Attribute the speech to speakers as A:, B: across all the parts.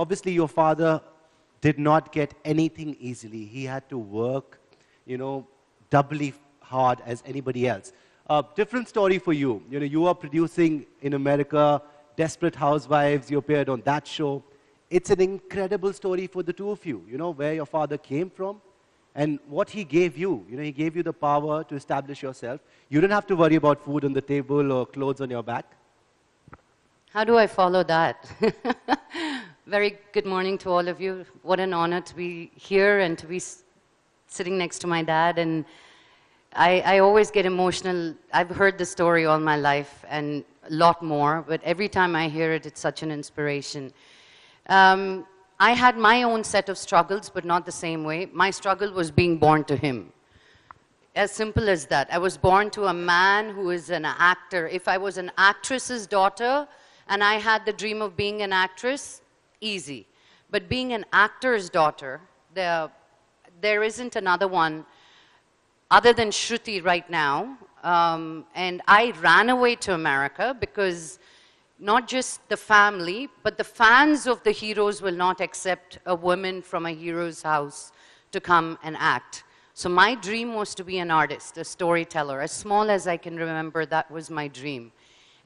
A: obviously your father did not get anything easily. He had to work, you know, doubly hard as anybody else. Different story for you. You know, you are producing in America, Desperate Housewives, you appeared on that show. It's an incredible story for the two of you, you know, where your father came from and what he gave you. You know, he gave you the power to establish yourself. You didn't have to worry about food on the table or clothes on your back.
B: How do I follow that? Very good morning to all of you. What an honor to be here and to be sitting next to my dad. And I always get emotional. I've heard the story all my life and a lot more, but every time I hear it, it's such an inspiration. I had my own set of struggles, but not the same way. My struggle was being born to him. As simple as that. I was born to a man who is an actor. If I was an actress's daughter and I had the dream of being an actress, easy. But being an actor's daughter, there isn't another one other than Shruti right now. And I ran away to America because not just the family, but the fans of the heroes will not accept a woman from a hero's house to come and act. So my dream was to be an artist, a storyteller. As small as I can remember, that was my dream.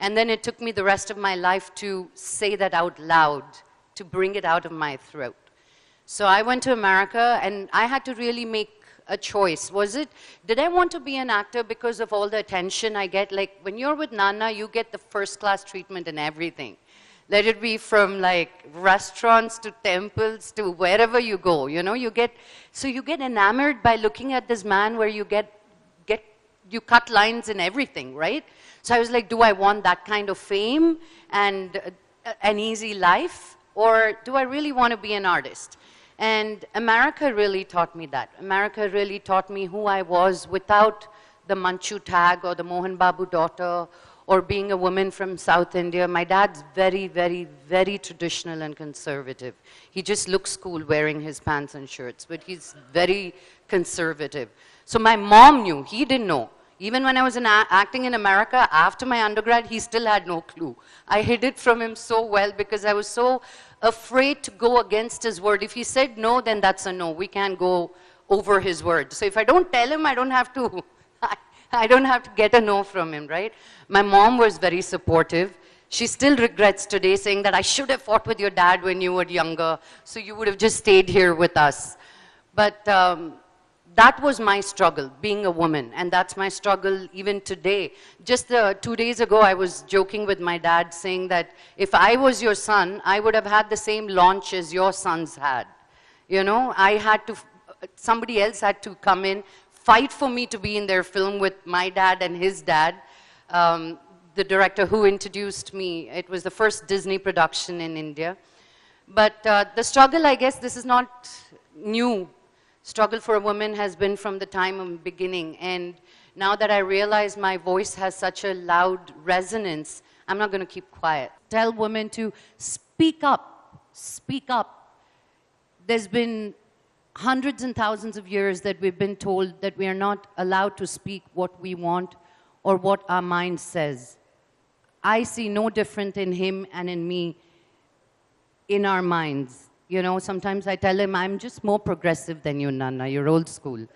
B: And then it took me the rest of my life to say that out loud, to bring it out of my throat. So I went to America and I had to really make a choice. Did I want to be an actor because of all the attention I get? Like when you're with Nana, you get the first class treatment and everything. Let it be from like restaurants to temples to wherever you go, you know, so you get enamored by looking at this man where you you cut lines and everything, right? So I was like, do I want that kind of fame and an easy life? Or do I really want to be an artist? And America really taught me that. America really taught me who I was without the Manchu tag or the Mohan Babu daughter or being a woman from South India. My dad's very, very, very traditional and conservative. He just looks cool wearing his pants and shirts, but he's very conservative. So my mom knew, he didn't know. Even when I was acting in America, after my undergrad, he still had no clue. I hid it from him so well because I was so afraid to go against his word. If he said no, then that's a no. We can't go over his word. So if I don't tell him, I don't have to, I don't have to get a no from him, right? My mom was very supportive. She still regrets today saying that I should have fought with your dad when you were younger, so you would have just stayed here with us. But that was my struggle, being a woman, and that's my struggle even today. Just 2 days ago, I was joking with my dad saying that if I was your son, I would have had the same launch as your sons had. You know, somebody else had to come in, fight for me to be in their film with my dad and his dad, the director who introduced me. It was the first Disney production in India. But the struggle, I guess, this is not new. Struggle for a woman has been from the time of beginning. And now that I realize my voice has such a loud resonance, I'm not going to keep quiet. Tell women to speak up. Speak up. There's been hundreds and thousands of years that we've been told that we are not allowed to speak what we want or what our mind says. I see no different in him and in me in our minds. You know, sometimes I tell him, I'm just more progressive than you, Nana, you're old school.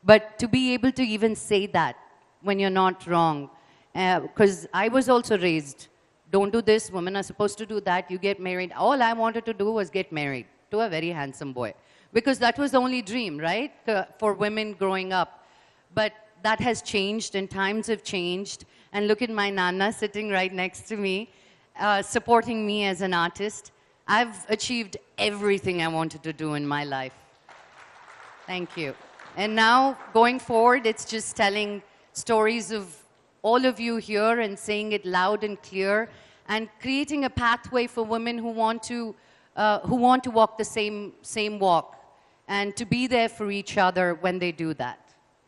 B: But to be able to even say that when you're not wrong, because I was also raised, don't do this, women are supposed to do that, you get married. All I wanted to do was get married to a very handsome boy. Because that was the only dream, right, for women growing up. But that has changed and times have changed. And look at my Nana sitting right next to me, supporting me as an artist. I've achieved everything I wanted to do in my life. Thank you. And now, going forward, it's just telling stories of all of you here and saying it loud and clear and creating a pathway for women who want to walk the same walk and to be there for each other when they do that.